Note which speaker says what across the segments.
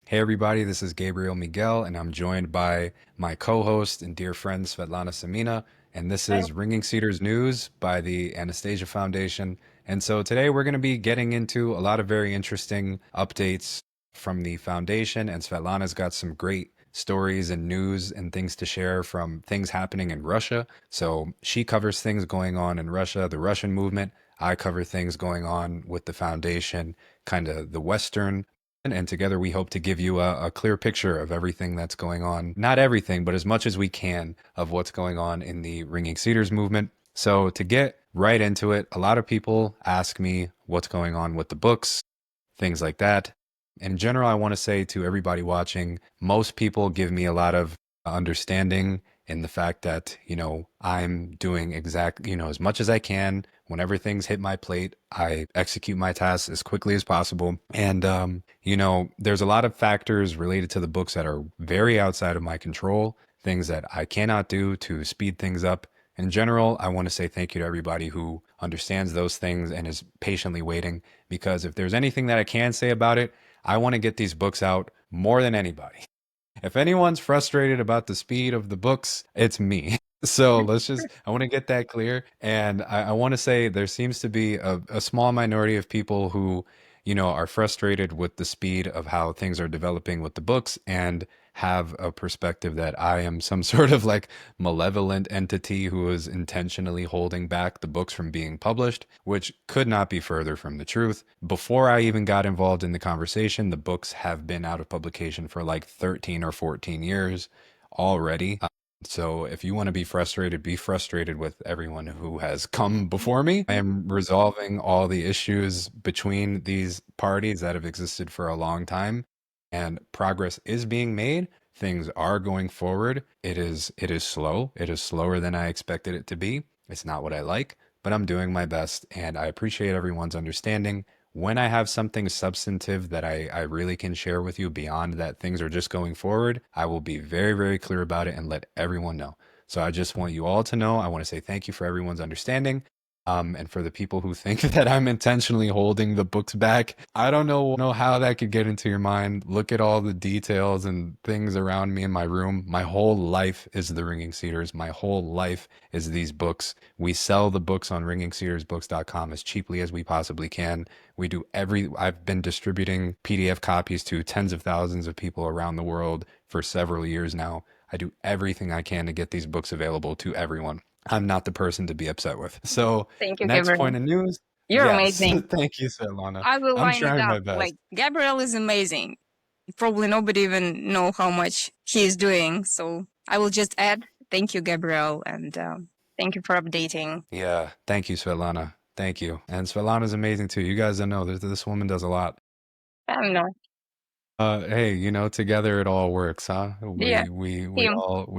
Speaker 1: Hey everybody, this is Gabriel Miguel, and I'm joined by my co-host and dear friend Svetlana Semina, and this
Speaker 2: Hi.
Speaker 1: is Ringing Cedars News by the Anastasia Foundation. And so today we're going to be getting into a lot of very interesting updates from the foundation, and Svetlana's got some great stories and news and things to share from things happening in Russia. So she covers things going on in Russia, the Russian movement. I cover things going on with the foundation, kind of the Western, and together we hope to give you a clear picture of everything that's going on. Not everything, but as much as we can of what's going on in the Ringing Cedars movement. So, to get right into it, a lot of people ask me what's going on with the books, things like that. In general, I want to say to everybody watching, most people give me a lot of understanding in the fact that, I'm doing as much as I can. Whenever things hit my plate, I execute my tasks as quickly as possible. And, there's a lot of factors related to the books that are very outside of my control, things that I cannot do to speed things up. In general, I want to say thank you to everybody who understands those things and is patiently waiting, because if there's anything that I can say about it, I want to get these books out more than anybody. If anyone's frustrated about the speed of the books, it's me. So I want to get that clear. And I want to say there seems to be a small minority of people who, are frustrated with the speed of how things are developing with the books and have a perspective that I am some sort of like malevolent entity who is intentionally holding back the books from being published, which could not be further from the truth. Before I even got involved in the conversation, the books have been out of publication for like 13 or 14 years already. So if you want to be frustrated with everyone who has come before me. I am resolving all the issues between these parties that have existed for a long time, and progress is being made. Things are going forward. It is slow. It is slower than I expected it to be. It's not what I like, but I'm doing my best, and I appreciate everyone's understanding. When I have something substantive that I really can share with you beyond that things are just going forward, I will be very, very clear about it and let everyone know. So I just want you all to know. I want to say thank you for everyone's understanding. And for the people who think that I'm intentionally holding the books back, I don't know how that could get into your mind. Look at all the details and things around me in my room. My whole life is the Ringing Cedars. My whole life is these books. We sell the books on ringingcedarsbooks.com as cheaply as we possibly can. I've been distributing PDF copies to tens of thousands of people around the world for several years now. I do everything I can to get these books available to everyone. I'm not the person to be upset with. So,
Speaker 2: Thank you,
Speaker 1: next point
Speaker 2: Gabriel.
Speaker 1: of news.
Speaker 2: You're
Speaker 1: Yes.
Speaker 2: amazing.
Speaker 1: Thank you, Svetlana.
Speaker 2: I will
Speaker 1: I'm
Speaker 2: line it
Speaker 1: trying
Speaker 2: up.
Speaker 1: my best.
Speaker 2: Like Gabriel is amazing. Probably nobody even know how much he is doing. So I will just add, thank you, Gabriel, and thank you for updating.
Speaker 1: Yeah. Thank you, Svetlana. Thank you. And Svetlana's amazing too. You guys don't know this woman does a lot.
Speaker 2: I don't know.
Speaker 1: Hey, together it all works, huh?
Speaker 2: Yeah, team.
Speaker 1: We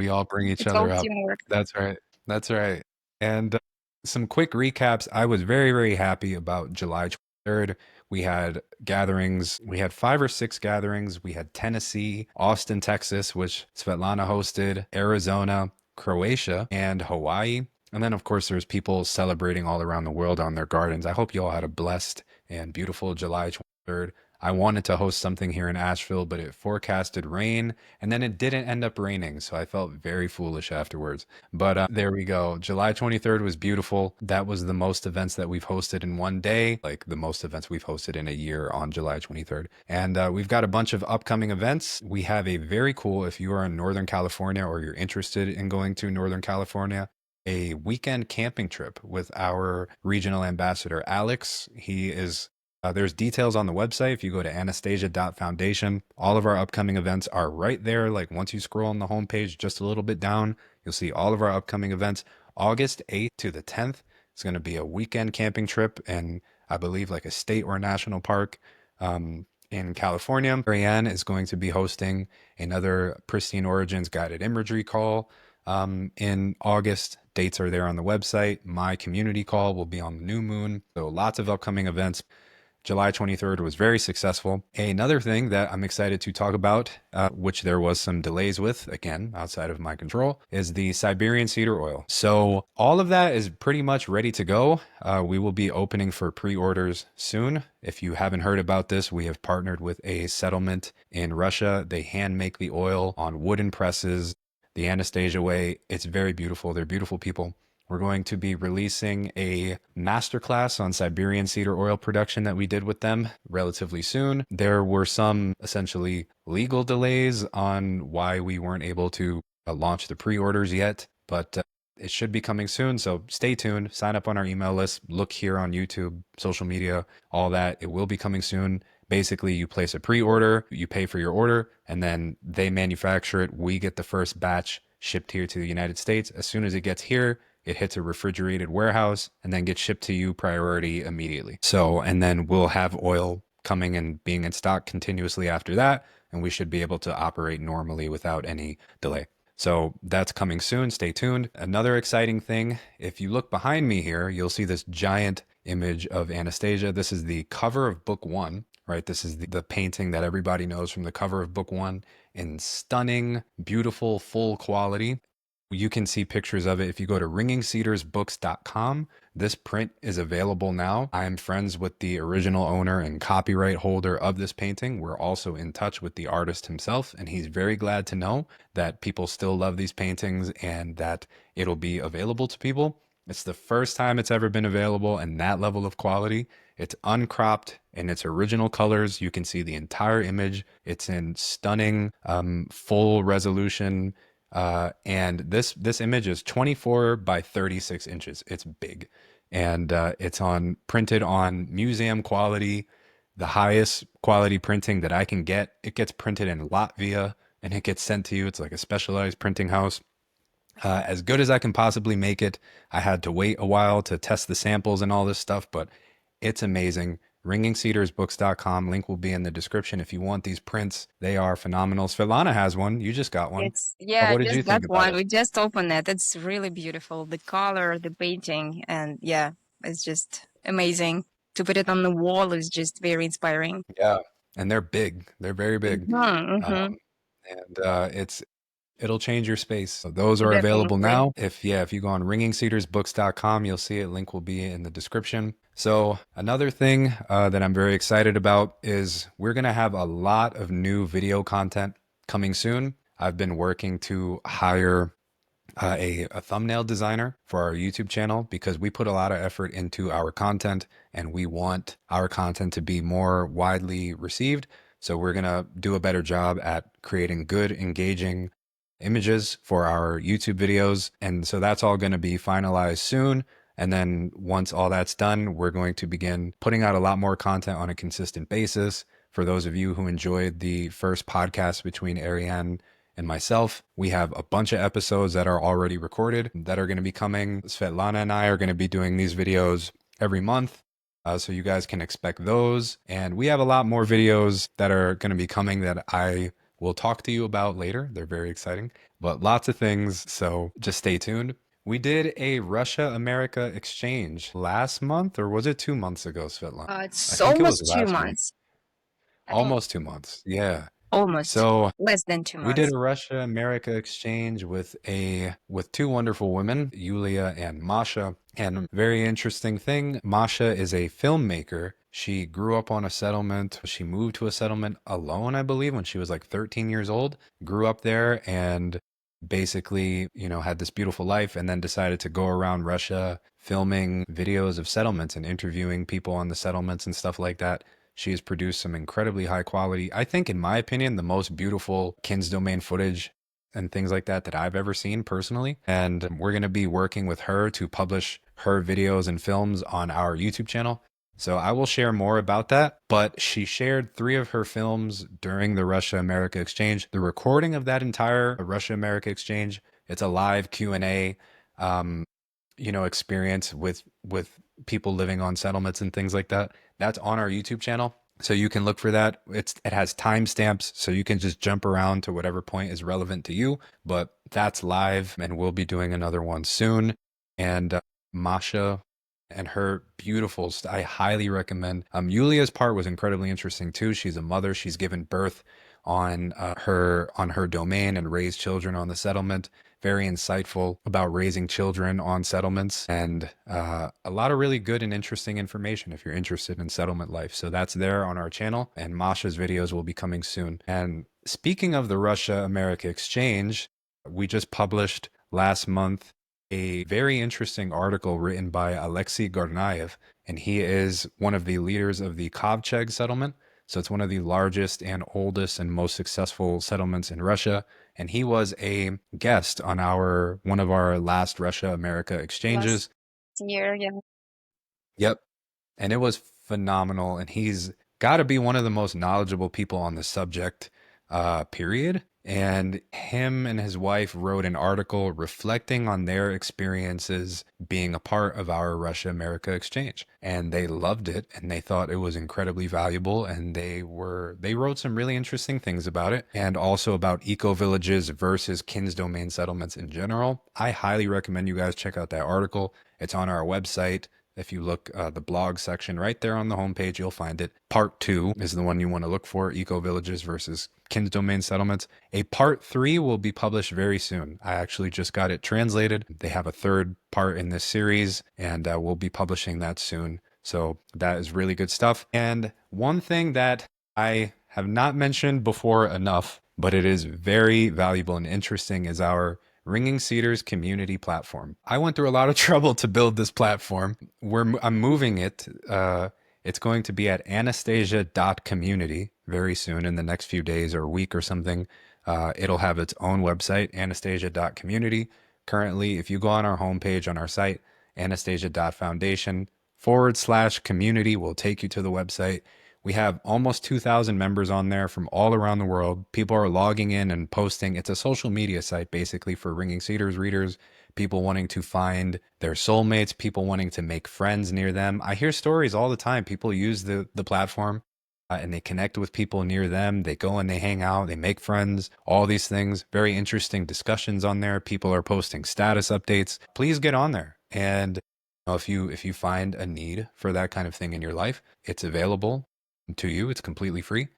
Speaker 1: all bring each
Speaker 2: It's
Speaker 1: other
Speaker 2: all
Speaker 1: up.
Speaker 2: teamwork.
Speaker 1: That's right. That's right. And some quick recaps. I was very, very happy about July 23rd. We had gatherings. We had 5 or 6 gatherings. We had Tennessee, Austin, Texas, which Svetlana hosted, Arizona, Croatia, and Hawaii. And then, of course, there's people celebrating all around the world on their gardens. I hope you all had a blessed and beautiful July 23rd. I wanted to host something here in Asheville, but it forecasted rain, and then it didn't end up raining, so I felt very foolish afterwards. But there we go. July 23rd was beautiful. That was the most events that we've hosted in one day, like the most events we've hosted in a year on July 23rd. And we've got a bunch of upcoming events. We have a very cool, if you are in Northern California or you're interested in going to Northern California, a weekend camping trip with our regional ambassador, Alex. There's details on the website. If you go to anastasia.foundation, all of our upcoming events are right there. Like once you scroll on the homepage just a little bit down, you'll see all of our upcoming events. August 8th to the 10th is going to be a weekend camping trip in, I believe, like a state or national park in California. Marianne is going to be hosting another Pristine Origins guided imagery call in August. Dates are there on the website. My community call will be on the new moon. So lots of upcoming events. July 23rd was very successful. Another thing that I'm excited to talk about, which there was some delays with, again, outside of my control, is the Siberian Cedar Oil. So all of that is pretty much ready to go. We will be opening for pre-orders soon. If you haven't heard about this, we have partnered with a settlement in Russia. They hand make the oil on wooden presses the Anastasia way. It's very beautiful. They're beautiful people. We're going to be releasing a masterclass on Siberian cedar oil production that we did with them relatively soon. There were some essentially legal delays on why we weren't able to launch the pre-orders yet, but it should be coming soon. So stay tuned, sign up on our email list, look here on YouTube, social media, all that. It will be coming soon. Basically, you place a pre-order, you pay for your order, and then they manufacture it. We get the first batch shipped here to the United States. As soon as it gets here, it hits a refrigerated warehouse and then gets shipped to you priority immediately. So, and then we'll have oil coming and being in stock continuously after that, and we should be able to operate normally without any delay. So that's coming soon. Stay tuned. Another exciting thing, if you look behind me here, you'll see this giant image of Anastasia. This is the cover of book one, right? This is the painting that everybody knows from the cover of book one in stunning, beautiful, full quality. You can see pictures of it if you go to ringingcedarsbooks.com. This print is available now. I am friends with the original owner and copyright holder of this painting. We're also in touch with the artist himself, and he's very glad to know that people still love these paintings and that it'll be available to people. It's the first time it's ever been available in that level of quality. It's uncropped in its original colors. You can see the entire image. It's in stunning, full resolution. And this image is 24 by 36 inches. It's big, and it's printed on museum quality, the highest quality printing that I can get. It gets printed in Latvia, and it gets sent to you. It's like a specialized printing house. As good as I can possibly make it. I had to wait a while to test the samples and all this stuff, but it's amazing. ringingcedarsbooks.com. Link will be in the description if you want these prints. They are phenomenal. Svetlana has one. You just got one.
Speaker 2: Yeah, I
Speaker 1: What did you
Speaker 2: just got
Speaker 1: think about
Speaker 2: one.
Speaker 1: it?
Speaker 2: We just opened it. It's really beautiful. The color, the painting, and yeah, it's just amazing. To put it on the wall is just very inspiring.
Speaker 1: Yeah, and they're big. They're very big.
Speaker 2: Mm-hmm.
Speaker 1: And it'll change your space. So those are available
Speaker 2: Definitely.
Speaker 1: now. If you go on ringingcedarsbooks.com, you'll see it. Link will be in the description. So another thing that I'm very excited about is we're going to have a lot of new video content coming soon. I've been working to hire a thumbnail designer for our YouTube channel because we put a lot of effort into our content and we want our content to be more widely received. So we're going to do a better job at creating good, engaging images for our YouTube videos. And so that's all going to be finalized soon. And then once all that's done, we're going to begin putting out a lot more content on a consistent basis. For those of you who enjoyed the first podcast between Ariane and myself, we have a bunch of episodes that are already recorded that are going to be coming. Svetlana and I are going to be doing these videos every month. So you guys can expect those. And we have a lot more videos that are going to be coming that I will talk to you about later. They're very exciting, but lots of things. So just stay tuned. We did a Russia America exchange last month, or was it 2 months ago, Svetlana? I
Speaker 2: It's
Speaker 1: think it was
Speaker 2: almost two
Speaker 1: last month.
Speaker 2: months. I think
Speaker 1: Almost 2 months. Yeah.
Speaker 2: almost
Speaker 1: So
Speaker 2: less than two
Speaker 1: we did
Speaker 2: months.
Speaker 1: a Russia America exchange with two wonderful women, Yulia and Masha. And very interesting thing, Masha is a filmmaker. She grew up on a settlement. She moved to a settlement alone, I believe, when she was like 13 years old. Grew up there and basically, had this beautiful life and then decided to go around Russia filming videos of settlements and interviewing people on the settlements and stuff like that. She has produced some incredibly high quality, I think, in my opinion, the most beautiful Kins domain footage and things like that I've ever seen personally. And we're going to be working with her to publish her videos and films on our YouTube channel. So I will share more about that. But she shared 3 of her films during the Russia America exchange. The recording of that entire Russia America exchange, it's a live Q&A experience with people living on settlements and things like that. That's on our YouTube channel. So you can look for that. It has timestamps, so you can just jump around to whatever point is relevant to you. But that's live, and we'll be doing another one soon. And Masha and her beautiful. I highly recommend. Yulia's part was incredibly interesting too. She's a mother. She's given birth on her domain and raised children on the settlement. Very insightful about raising children on settlements, and a lot of really good and interesting information if you're interested in settlement life. So that's there on our channel, and Masha's videos will be coming soon. And speaking of the Russia-America exchange, we just published last month a very interesting article written by Alexei Gornaev, and he is one of the leaders of the Kovcheg settlement. So it's one of the largest and oldest and most successful settlements in Russia. And he was a guest on one of our last Russia America exchanges.
Speaker 2: Last year, yeah.
Speaker 1: Yep. And it was phenomenal. And he's got to be one of the most knowledgeable people on the subject, period. And him and his wife wrote an article reflecting on their experiences being a part of our Russia America exchange. And they loved it and they thought it was incredibly valuable. And they wrote some really interesting things about it, and also about eco villages versus Kins domain settlements in general. I highly recommend you guys check out that article. It's on our website. If you look the blog section right there on the homepage, you'll find it. Part 2 is the one you want to look for, eco villages versus Kins domain settlements. A part 3 will be published very soon. I actually just got it translated. They have a third part in this series, and we'll be publishing that soon. So that is really good stuff. And one thing that I have not mentioned before enough, but it is very valuable and interesting, is our Ringing Cedars community platform. I went through a lot of trouble to build this platform. I'm moving it. It's going to be at anastasia.community very soon, in the next few days or a week or something. It'll have its own website, anastasia.community. Currently, if you go on our homepage on our site, anastasia.foundation/community will take you to the website. We have almost 2,000 members on there from all around the world. People are logging in and posting. It's a social media site basically for Ringing Cedars readers, people wanting to find their soulmates, people wanting to make friends near them. I hear stories all the time. People use the platform and they connect with people near them. They go and they hang out, they make friends, all these things. Very interesting discussions on there. People are posting status updates. Please get on there. And if you find a need for that kind of thing in your life, it's available to you. It's completely free,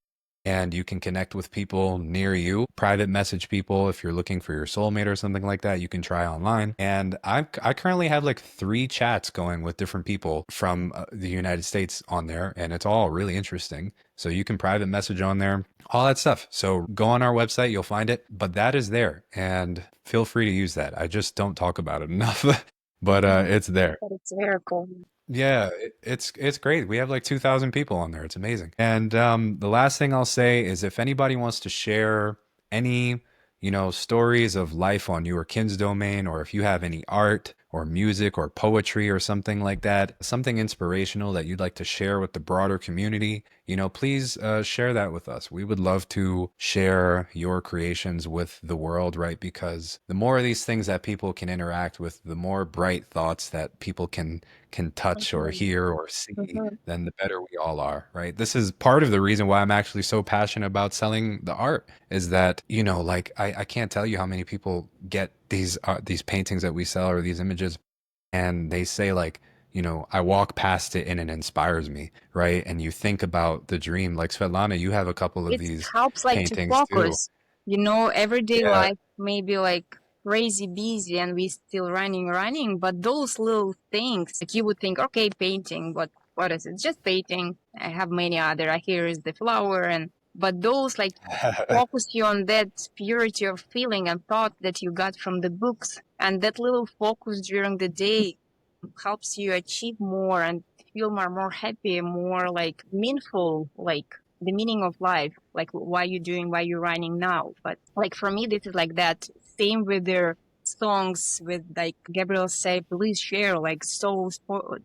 Speaker 1: and you can connect with people near you, private message people if you're looking for your soulmate or something like that. You can try online. And I currently have like 3 chats going with different people from the United States on there, and it's all really interesting. So you can private message on there, all that stuff. So go on our website, you'll find it, but that is there, and feel free to use that. I just don't talk about it enough. But it's there.
Speaker 2: But it's very cool.
Speaker 1: Yeah, it's great. We have like 2,000 people on there. It's amazing. And the last thing I'll say is, if anybody wants to share any, stories of life on your Kins domain, or if you have any art or music or poetry or something like that, something inspirational that you'd like to share with the broader community, please share that with us. We would love to share your creations with the world, right? Because the more of these things that people can interact with, the more bright thoughts that people can touch or
Speaker 2: Mhm.
Speaker 1: hear or see,
Speaker 2: Mhm.
Speaker 1: then the better we all are, right? This is part of the reason why I'm actually so passionate about selling the art, is that, like I can't tell you how many people get these paintings that we sell or these images, and they say like, I walk past it and it inspires me, right? And you think about the dream. Like Svetlana, you have a couple of
Speaker 2: It
Speaker 1: these
Speaker 2: helps like to
Speaker 1: paintings too.
Speaker 2: focus. Everyday
Speaker 1: Yeah.
Speaker 2: life maybe like crazy busy and we still running, but those little things, like you would think, okay, painting, but what is it? Just painting. I have many other. Here is the flower, and but those like focus you on that purity of feeling and thought that you got from the books, and that little focus during the day helps you achieve more and feel more happy, more like meaningful, like the meaning of life, like why you doing, why you're running now. But like for me, this is like that. Same with their songs, with like Gabriel said, please share like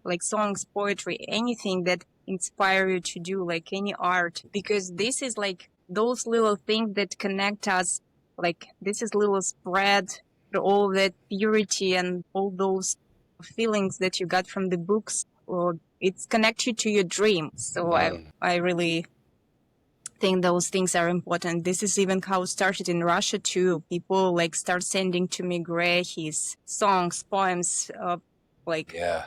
Speaker 2: like songs, poetry, anything that inspire you to do, like any art, because this is like those little things that connect us. Like this is little spread all that purity and all those feelings that you got from the books, or it's connected to your dream. So
Speaker 1: Mm.
Speaker 2: I really think those things are important. This is even how it started in Russia too. People like start sending to me Gray his songs, poems, like
Speaker 1: Yeah.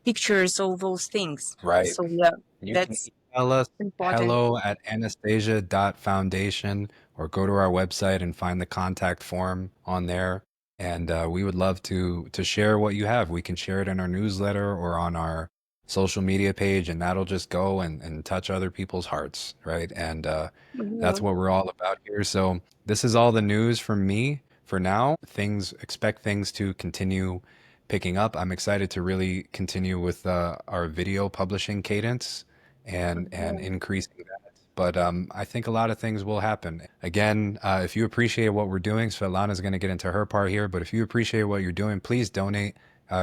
Speaker 2: pictures, all those things.
Speaker 1: Right.
Speaker 2: So yeah,
Speaker 1: You can
Speaker 2: that's
Speaker 1: email us
Speaker 2: important.
Speaker 1: hello@anastasia.foundation or go to our website and find the contact form on there. And we would love to share what you have. We can share it in our newsletter or on our social media page, and that'll just go and touch other people's hearts, right? And that's
Speaker 2: Mhm.
Speaker 1: what we're all about here. So this is all the news from me for now. Expect things to continue picking up. I'm excited to really continue with our video publishing cadence and
Speaker 2: Mhm.
Speaker 1: increasing that. But I think a lot of things will happen. Again, if you appreciate what we're doing, Svetlana is going to get into her part here. But if you appreciate what you're doing, please donate.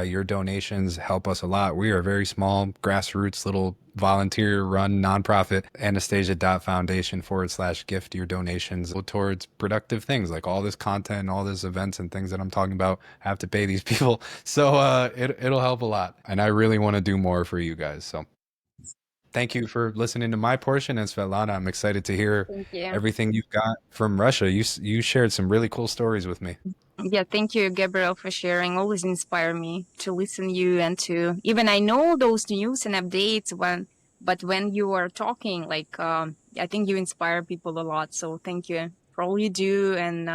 Speaker 1: Your donations help us a lot. We are a very small, grassroots, little volunteer run nonprofit. Anastasia.foundation/gift. Your donations go towards productive things like all this content and all this events and things that I'm talking about. I have to pay these people. So it'll help a lot. And I really want to do more for you guys. So thank you for listening to my portion. And Svetlana, I'm excited to hear
Speaker 2: Thank you.
Speaker 1: everything you've got from Russia. You shared some really cool stories with me.
Speaker 2: Yeah, thank you, Gabriel, for sharing. Always inspire me to listen you and to even I know those news and updates but when you are talking, like I think you inspire people a lot. So thank you for all you do and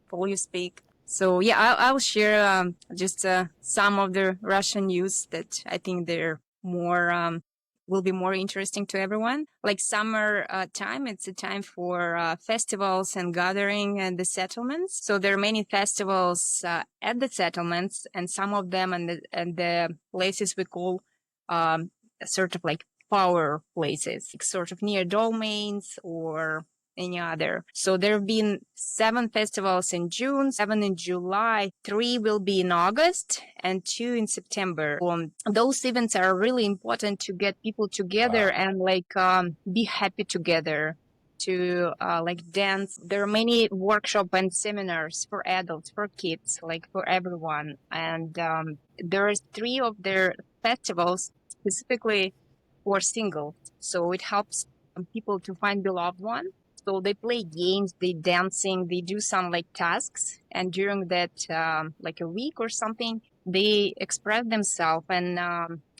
Speaker 2: for all you speak. So yeah, I'll share just some of the Russian news that I think they're more will be more interesting to everyone. Like summer time, it's a time for festivals and gathering and the settlements. So there are many festivals at the settlements, and some of them and the places we call um, sort of like power places, like sort of near domains or any other. So there have been 7 festivals in June, 7 in July, 3 will be in August, and 2 in September. Those events are really important to get people together
Speaker 1: Wow.
Speaker 2: and like be happy together to like dance. There are many workshop and seminars for adults, for kids, like for everyone. And there's 3 of their festivals specifically for singles. So it helps people to find beloved one. So they play games, they dancing, they do some like tasks, and during that like a week or something, they express themselves, and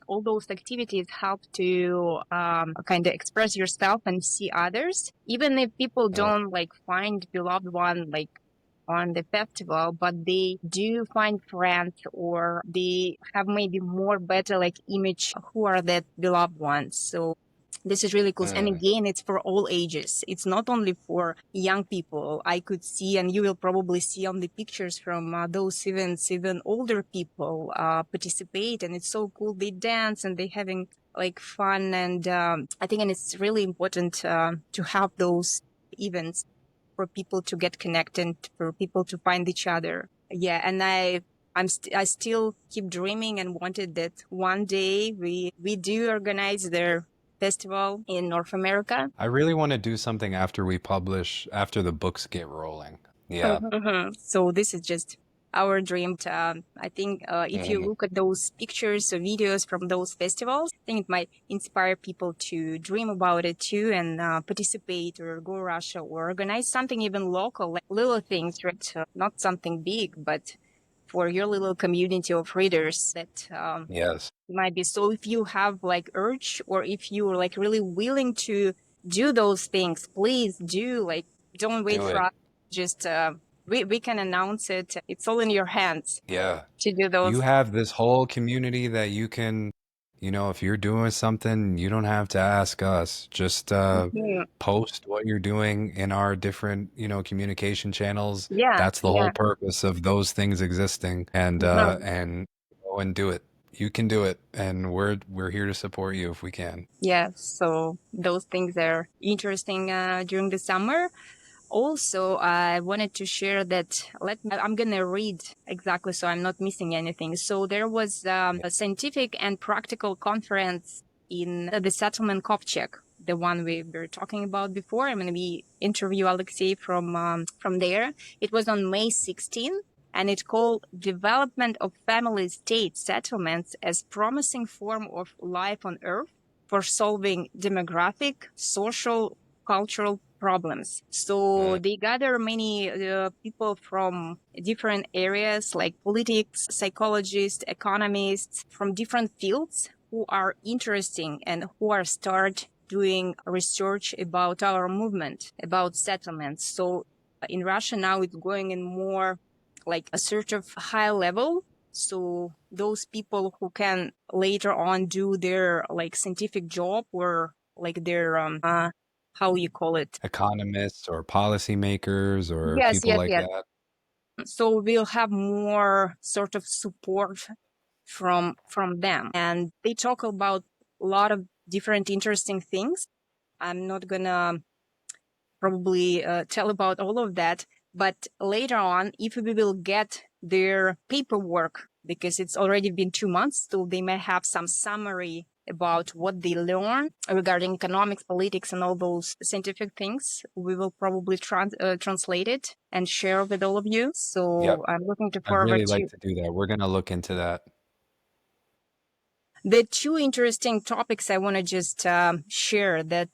Speaker 2: all those activities help to kind of express yourself and see others, even if people
Speaker 1: Oh,
Speaker 2: don't like find beloved one like on the festival, but they do find friends or they have maybe more better like image who are that beloved ones. So this is really cool. And
Speaker 1: mm,
Speaker 2: again, it's for all ages. It's not only for young people. I could see, and you will probably see on the pictures from those events, even older people participate. And it's so cool. They dance and they having like fun. And I think, and it's really important to have those events for people to get connected, for people to find each other. Yeah. And I still keep dreaming and wanted that one day we do organize their festival in North America.
Speaker 1: I really want to do something after we publish, after the books get rolling. Yeah.
Speaker 2: Mhm. So this is just our dream. I think if you
Speaker 1: Mhm.
Speaker 2: look at those pictures or videos from those festivals, I think it might inspire people to dream about it too and participate or go Russia or organize something even local, like little things, right? Not something big, but for your little community of readers that
Speaker 1: Yes.
Speaker 2: might be. So if you have like urge or if you're like really willing to do those things, please do, like don't wait
Speaker 1: Do
Speaker 2: for
Speaker 1: it.
Speaker 2: us. Just we can announce it. It's all in your hands
Speaker 1: Yeah.
Speaker 2: to do
Speaker 1: You
Speaker 2: those.
Speaker 1: have this whole community that you can, if you're doing something, you don't have to ask us. Just
Speaker 2: Mhm.
Speaker 1: post what you're doing in our different, communication channels.
Speaker 2: Yeah,
Speaker 1: That's the whole
Speaker 2: yeah.
Speaker 1: purpose of those things existing. And
Speaker 2: Mhm.
Speaker 1: go and do it. You can do it, and we're here to support you if we can.
Speaker 2: Yeah, so those things are interesting during the summer. Also, I wanted to share that I'm going to read exactly so I'm not missing anything. So there was
Speaker 1: Yeah.
Speaker 2: a scientific and practical conference in the settlement Kovchek, the one we were talking about before. I'm going to be interview Alexei from there. It was on May 16th, and it called Development of Family State Settlements as Promising Form of Life on Earth for Solving Demographic, Social, Cultural problems. So
Speaker 1: Mm,
Speaker 2: they gather many people from different areas like politics, psychologists, economists from different fields who are interesting and who are start doing research about our movement, about settlements. So in Russia now it's going in more like a sort of high level. So those people who can later on do their like scientific job or like their how you call it?
Speaker 1: Economists or policymakers or
Speaker 2: Yes,
Speaker 1: people
Speaker 2: yes,
Speaker 1: like
Speaker 2: yes.
Speaker 1: that.
Speaker 2: So we'll have more sort of support from them, and they talk about a lot of different interesting things. I'm not gonna probably tell about all of that, but later on, if we will get their paperwork, because it's already been 2 months, so they may have some summary about what they learn regarding economics, politics, and all those scientific things. We will probably translate it and share with all of you.
Speaker 1: Yep.
Speaker 2: So I'm looking to
Speaker 1: I'd
Speaker 2: forward
Speaker 1: really
Speaker 2: to
Speaker 1: like to do that. We're going to look into that.
Speaker 2: the two interesting topics I want to just share that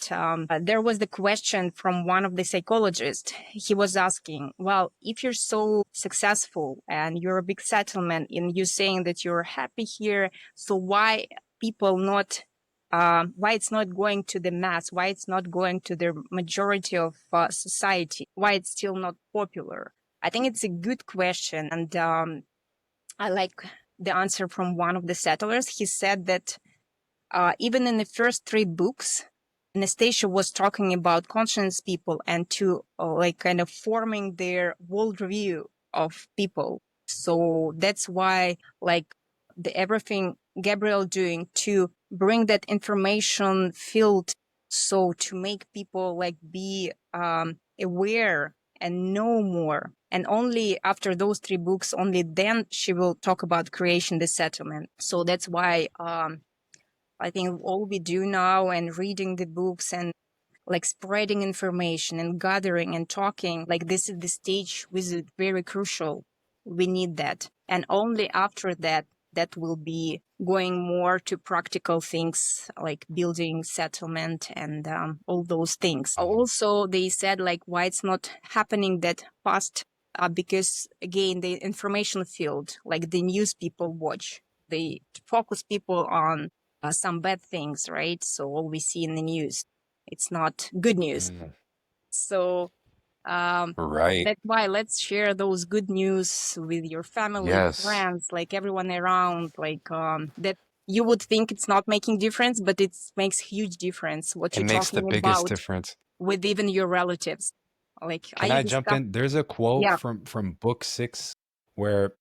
Speaker 2: there was the question from one of the psychologists. He was asking, well, if you're so successful and you're a big settlement and you're saying that you're happy here, so why people not why it's not going to the mass, why it's not going to the majority of society, why it's still not popular? I think it's a good question, and I like the answer from one of the settlers. He said that even in the first three books, Anastasia was talking about conscious people and to like kind of forming their worldview of people. So that's why like the everything Gabriel doing to bring that information field, so to make people like be aware and know more. And only after those three books, only then she will talk about creation, the settlement. So that's why I think all we do now and reading the books and like spreading information and gathering and talking, like this is the stage which is very crucial. We need that. And only after that, that will be going more to practical things like building settlement and all those things. Also, they said like why it's not happening that fast because again, the information field, like the news people watch, they focus people on some bad things, right? So all we see in the news, it's not good news.
Speaker 1: Mm.
Speaker 2: So
Speaker 1: Right.
Speaker 2: that's why let's share those good news with your family,
Speaker 1: Yes.
Speaker 2: friends, like everyone around, like that you would think it's not making difference, but it makes huge difference what
Speaker 1: It
Speaker 2: you're
Speaker 1: makes the
Speaker 2: talking
Speaker 1: biggest
Speaker 2: about
Speaker 1: difference.
Speaker 2: with even your relatives. Like
Speaker 1: Can
Speaker 2: I
Speaker 1: I jump
Speaker 2: discussed,
Speaker 1: in? There's a quote
Speaker 2: yeah.
Speaker 1: from book 6 where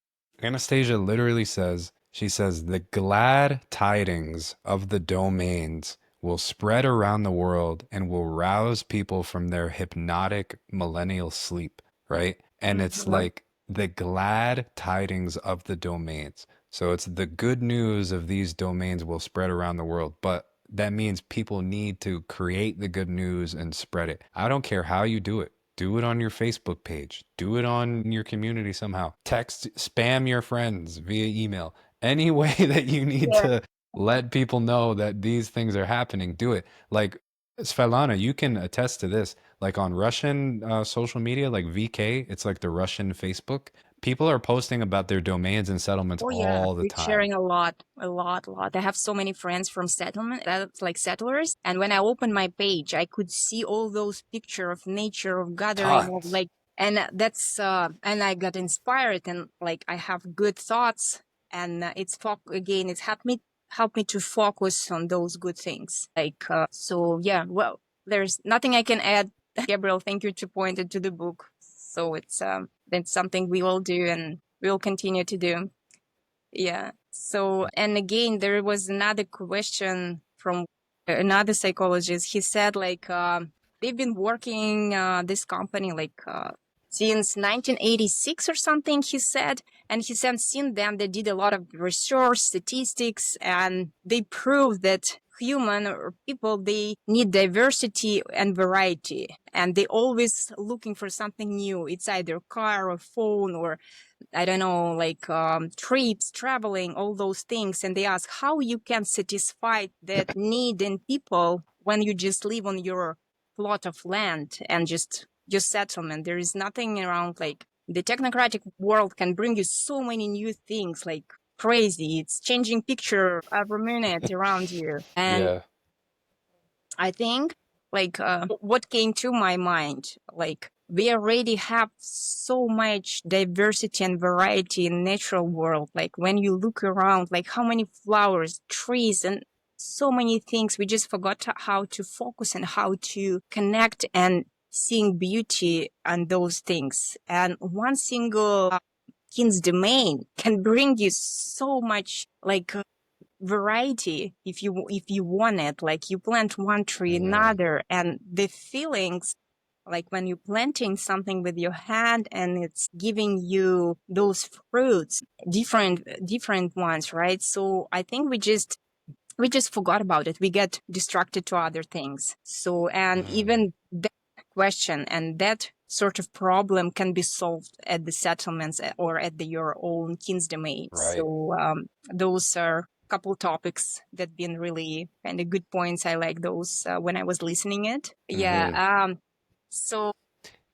Speaker 1: Anastasia literally says, she says, "The glad tidings of the domains will spread around the world and will rouse people from their hypnotic millennial sleep," right? And it's
Speaker 2: Mhm.
Speaker 1: like the glad tidings of the domains. So it's the good news of these domains will spread around the world, but that means people need to create the good news and spread it. I don't care how you do it. Do it on your Facebook page. Do it on your community somehow. Text, spam your friends via email. Any way that you need
Speaker 2: Yeah.
Speaker 1: to let people know that these things are happening, do it. Like Svetlana, you can attest to this. Like on Russian social media, like VK, it's like the Russian Facebook. People are posting about their domains and settlements
Speaker 2: Oh yeah,
Speaker 1: all the
Speaker 2: we're
Speaker 1: time.
Speaker 2: sharing a lot, a lot, a lot. I have so many friends from settlement, that's like settlers. And when I opened my page, I could see all those picture of nature, of gathering, of
Speaker 1: Tons.
Speaker 2: like, and that's and I got inspired and like I have good thoughts, and again, it's helped me to focus on those good things. Like so, yeah. Well, there's nothing I can add. Gabriel, thank you to point it to the book. So it's that's something we all do and we'll continue to do. Yeah. So, and again, there was another question from another psychologist. He said, like, they've been working this company like since 1986 or something. He said, and he said, since then they did a lot of research, statistics, and they proved that human or people they need diversity and variety, and they always looking for something new. It's either car or phone or I don't know, like trips, traveling, all those things. And they ask how you can satisfy that need in people when you just live on your plot of land and just your settlement. There is nothing around like the technocratic world can bring you so many new things like crazy. It's changing picture every minute around you. And
Speaker 1: Yeah.
Speaker 2: I think like what came to my mind, like we already have so much diversity and variety in natural world. Like when you look around, like how many flowers, trees, and so many things, we just forgot how to focus and how to connect and seeing beauty and those things. And one single king's domain can bring you so much like variety if you want it. Like you plant one tree
Speaker 1: Hmm.
Speaker 2: another, and the feelings like when you're planting something with your hand and it's giving you those fruits, different ones, right? So I think we just forgot about it. We get distracted to other things. So, and
Speaker 1: Mm.
Speaker 2: even that question and that sort of problem can be solved at the settlements or at your own kin's domain.
Speaker 1: Right.
Speaker 2: So, those are a couple topics that been really kind of good points. I like those when I was listening it. Yeah.
Speaker 1: Hmm.
Speaker 2: So,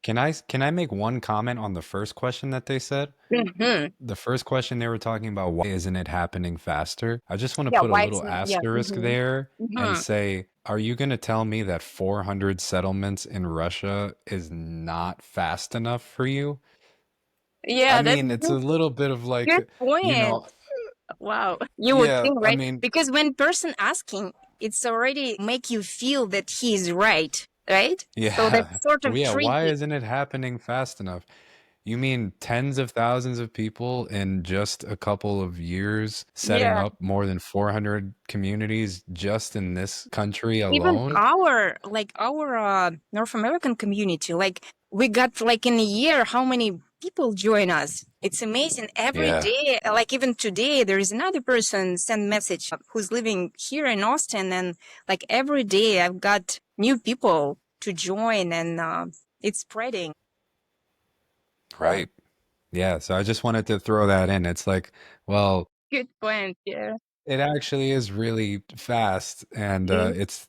Speaker 1: Can I make one comment on the first question that they said?
Speaker 2: mhm.
Speaker 1: The first question they were talking about, why isn't it happening faster? I just want to
Speaker 2: Yeah,
Speaker 1: put a
Speaker 2: whites.
Speaker 1: little
Speaker 2: Yeah.
Speaker 1: asterisk
Speaker 2: Hmm.
Speaker 1: there and
Speaker 2: Hmm.
Speaker 1: say, are you going to tell me that 400 settlements in Russia is not fast enough for you? I
Speaker 2: Yeah, that's
Speaker 1: mean, it's a little bit of
Speaker 2: good
Speaker 1: like, you
Speaker 2: point.
Speaker 1: know,
Speaker 2: Wow. You would
Speaker 1: yeah,
Speaker 2: think,
Speaker 1: I
Speaker 2: right?
Speaker 1: mean,
Speaker 2: Because when person asking, it's already make you feel that he is right, right? So
Speaker 1: yeah.
Speaker 2: that's sort of
Speaker 1: Yeah, why
Speaker 2: tricky.
Speaker 1: isn't it happening fast enough? You mean tens of thousands of people in just a couple of years setting
Speaker 2: Yeah.
Speaker 1: up more than 400 communities just in this country
Speaker 2: Even
Speaker 1: alone?
Speaker 2: our North American community, like we got like in a year, how many people join us? It's amazing. Every
Speaker 1: Yeah,
Speaker 2: day, like even today, there is another person send message who's living here in Austin, and like every day I've got new people to join, and it's spreading.
Speaker 1: right. Yeah, so I just wanted to throw that in. It's like, well,
Speaker 2: Good point. Yeah.
Speaker 1: it actually is really fast, and
Speaker 2: Mm.
Speaker 1: it's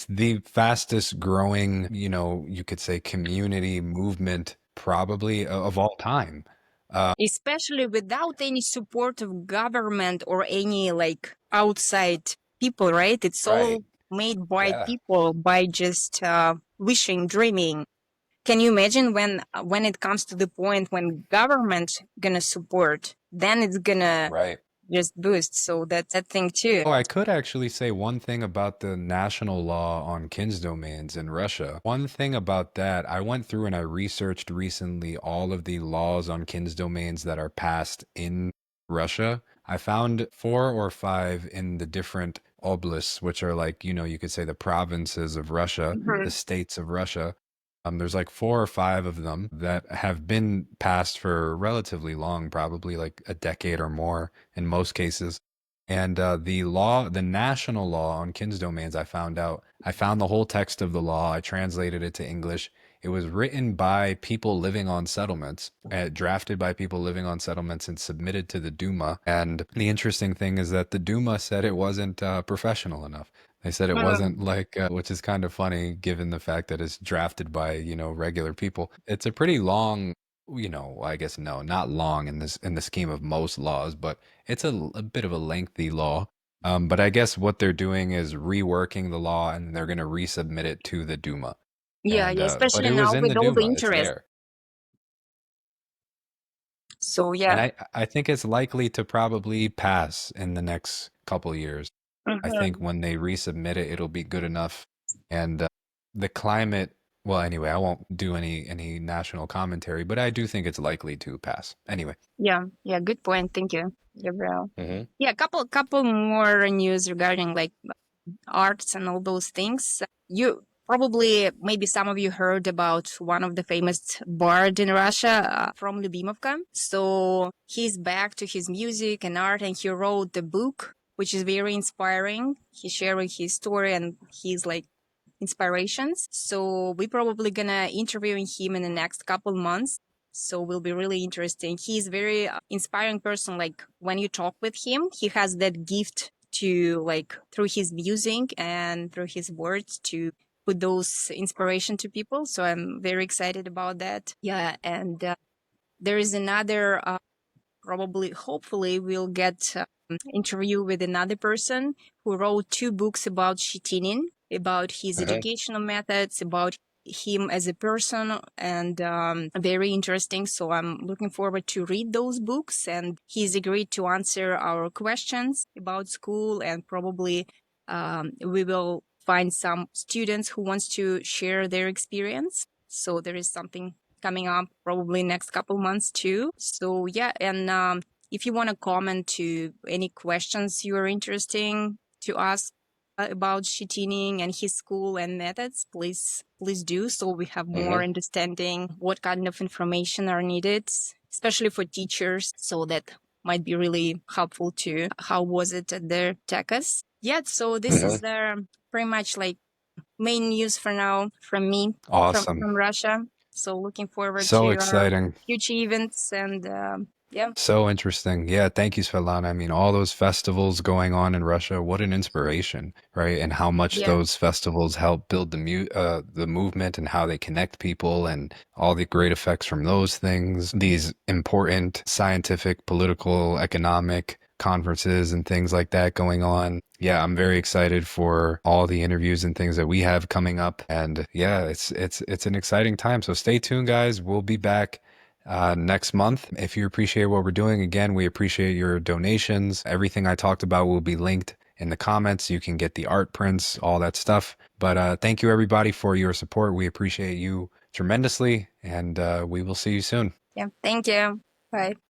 Speaker 1: the fastest growing, you could say community movement probably of all time.
Speaker 2: Especially without any support of government or any like outside people, right? It's
Speaker 1: Right.
Speaker 2: all made by
Speaker 1: Yeah.
Speaker 2: people by just wishing, dreaming. Can you imagine when it comes to the point when government gonna support, then it's gonna
Speaker 1: Right.
Speaker 2: just boost. So that's that thing too.
Speaker 1: Oh, I could actually say one thing about the national law on Kins domains in Russia. One thing about that, I went through and I researched recently all of the laws on Kins domains that are passed in Russia. I found four or five in the different oblasts, which are like, you could say the provinces of Russia, the
Speaker 2: Mhm.
Speaker 1: states of Russia. There's like four or five of them that have been passed for relatively long, probably like a decade or more in most cases. And the national law on Kins domains, I found the whole text of the law. I translated it to English. It was written by people living on settlements, drafted by people living on settlements, and submitted to the Duma. And the interesting thing is that the Duma said it wasn't professional enough. They said it wasn't like, which is kind of funny given the fact that it's drafted by, regular people. It's a pretty long, I guess no, not long in the scheme of most laws, but it's a bit of a lengthy law. But I guess what they're doing is reworking the law and they're going to resubmit it to the Duma.
Speaker 2: Yeah,
Speaker 1: And
Speaker 2: yeah,
Speaker 1: but
Speaker 2: especially
Speaker 1: it was
Speaker 2: now
Speaker 1: in the
Speaker 2: with all the
Speaker 1: Duma. It's
Speaker 2: interest.
Speaker 1: there.
Speaker 2: So
Speaker 1: And
Speaker 2: yeah.
Speaker 1: I think it's likely to probably pass in the next couple years. I think
Speaker 2: Mhm.
Speaker 1: when they resubmit it, it'll be good enough. And the climate, well, anyway, I won't do any national commentary, but I do think it's likely to pass. Anyway.
Speaker 2: Yeah, yeah, good point. Thank you, Gabriel.
Speaker 1: Hmm.
Speaker 2: Yeah, couple more news regarding like arts and all those things. You probably, maybe some of you heard about one of the famous bard in Russia from Lyubimovka. So he's back to his music and art, and he wrote the book, which is very inspiring. He's sharing his story and his like inspirations. So we probably gonna interviewing him in the next couple months. So will be really interesting. He's very inspiring person. Like when you talk with him, he has that gift to like through his music and through his words to put those inspiration to people. So I'm very excited about that. Yeah, and there is another probably, hopefully, we'll get interview with another person who wrote 2 books about Shitinin, about his educational methods, about him as a person, and very interesting. So I'm looking forward to read those books, and he's agreed to answer our questions about school, and probably we will find some students who wants to share their experience. So there is something coming up probably next couple months too. So yeah, and if you want to comment to any questions you are interesting to ask about Shitining and his school and methods, please do, so we have more understanding what kind of information are needed, especially for teachers. So that might be really helpful to how was it at their TechUs. Yeah, so this is pretty much like main news for now from me
Speaker 1: Awesome.
Speaker 2: from Russia. So looking forward
Speaker 1: So
Speaker 2: to our
Speaker 1: exciting.
Speaker 2: future events and yeah.
Speaker 1: So interesting. Yeah, thank you, Svetlana. I mean, all those festivals going on in Russia, what an inspiration, right? And how much
Speaker 2: Yeah.
Speaker 1: those festivals help build the movement and how they connect people and all the great effects from those things. These important scientific, political, economic conferences and things like that going on. Yeah, I'm very excited for all the interviews and things that we have coming up. And yeah, it's an exciting time. So stay tuned, guys. We'll be back next month. If you appreciate what we're doing, again, we appreciate your donations. Everything I talked about will be linked in the comments. You can get the art prints, all that stuff. But thank you, everybody, for your support. We appreciate you tremendously, and we will see you soon.
Speaker 2: Yeah. Thank you. Bye.